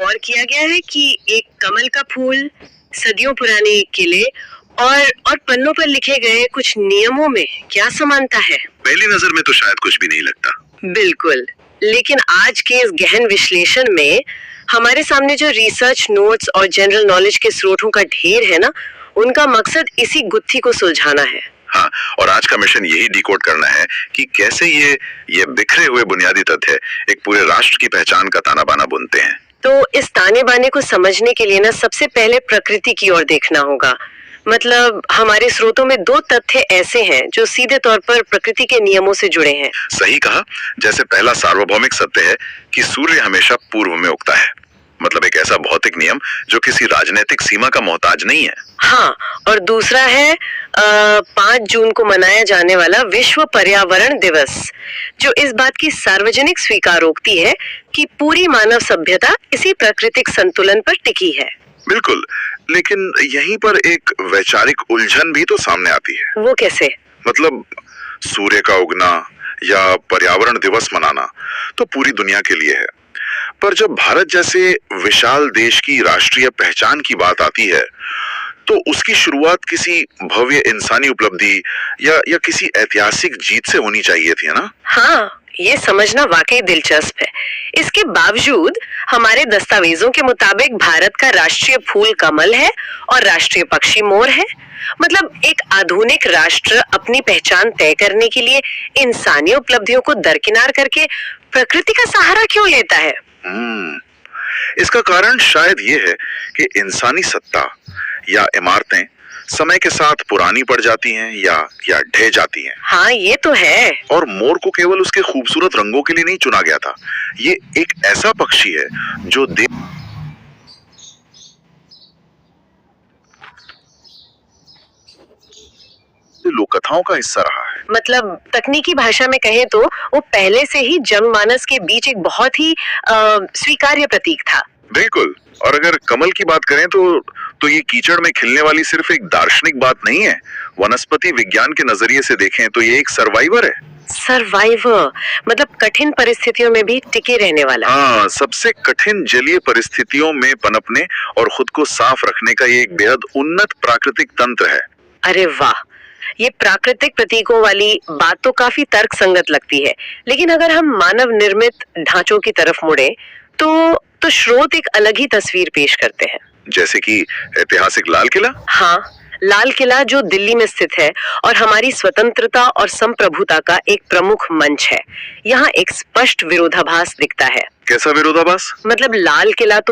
और किया गया है कि एक कमल का फूल, सदियों पुराने किले और पन्नों पर लिखे गए कुछ नियमों में क्या समानता है? पहली नजर में तो शायद कुछ भी नहीं लगता। बिल्कुल, लेकिन आज के इस गहन विश्लेषण में हमारे सामने जो रिसर्च नोट्स और जनरल नॉलेज के स्रोतों का ढेर है ना, उनका मकसद इसी गुत्थी को सुलझाना है। हाँ, और आज का मिशन यही डिकोड करना है कि कैसे ये बिखरे हुए बुनियादी तथ्य एक पूरे राष्ट्र की पहचान का ताना बाना बुनते हैं। तो इस ताने बाने को समझने के लिए ना सबसे पहले प्रकृति की ओर देखना होगा। मतलब हमारे स्रोतों में दो तथ्य ऐसे हैं जो सीधे तौर पर प्रकृति के नियमों से जुड़े हैं। सही कहा। जैसे पहला सार्वभौमिक सत्य है कि सूर्य हमेशा पूर्व में उगता है। मतलब एक ऐसा भौतिक नियम जो किसी राजनीतिक सीमा का मोहताज नहीं है। हाँ, और दूसरा है 5 जून को मनाया जाने वाला विश्व पर्यावरण दिवस, जो इस बात की सार्वजनिक स्वीकारोक्ति है कि पूरी मानव सभ्यता इसी प्राकृतिक संतुलन पर टिकी है। बिल्कुल, लेकिन यहीं पर एक वैचारिक उलझन भी तो सामने आती है। वो कैसे? मतलब सूर्य का उगना या पर्यावरण दिवस मनाना तो पूरी दुनिया के लिए है, पर जब भारत जैसे विशाल देश की राष्ट्रीय पहचान की बात आती है तो उसकी शुरुआत किसी भव्य इंसानी उपलब्धि या किसी ऐतिहासिक जीत से होनी चाहिए थी, है ना? हाँ, ये समझना वाकई दिलचस्प है। इसके बावजूद हमारे दस्तावेजों के मुताबिक भारत का राष्ट्रीय फूल कमल है और राष्ट्रीय पक्षी मोर है। मतलब एक आधुनिक राष्ट्र अपनी पहचान तय करने के लिए इंसानी उपलब्धियों को दरकिनार करके प्रकृति का सहारा क्यों लेता है? इसका कारण शायद ये है कि इंसानी सत्ता या इमारतें समय के साथ पुरानी पड़ जाती हैं या ढह जाती हैं। हाँ, ये तो है। और मोर को केवल उसके खूबसूरत रंगों के लिए नहीं चुना गया था। ये एक ऐसा पक्षी है जो लोक कथाओं का हिस्सा रहा है। मतलब तकनीकी भाषा में कहें तो वो पहले से ही जनमानस के बीच एक बहुत ही स्वीकार्य प्रतीक था। बिल्कुल। और अगर कमल की बात करें तो ये कीचड़ में खिलने वाली सिर्फ एक दार्शनिक बात नहीं है। वनस्पति विज्ञान के नजरिए से देखें तो ये एक सर्वाइवर है। सर्वाइवर मतलब कठिन परिस्थितियों में भी टिके रहने वाला। हाँ, सबसे कठिन जलीय परिस्थितियों में पनपने और खुद को साफ रखने का ये एक बेहद उन्नत प्राकृतिक तंत्र है। अरे वाह, ये प्राकृतिक प्रतीकों वाली बात तो काफी तर्कसंगत लगती है, लेकिन अगर हम मानव निर्मित ढांचों की तरफ मुड़े तो स्रोत एक अलग ही तस्वीर पेश करते हैं। जैसे कि ऐतिहासिक लाल किला। हाँ, लाल किला जो दिल्ली में स्थित है और हमारी स्वतंत्रता और संप्रभुता का एक प्रमुख मंच है। यहाँ एक स्पष्ट विरोधाभास दिखता है। कैसा विरोधाभास? मतलब लाल किला तो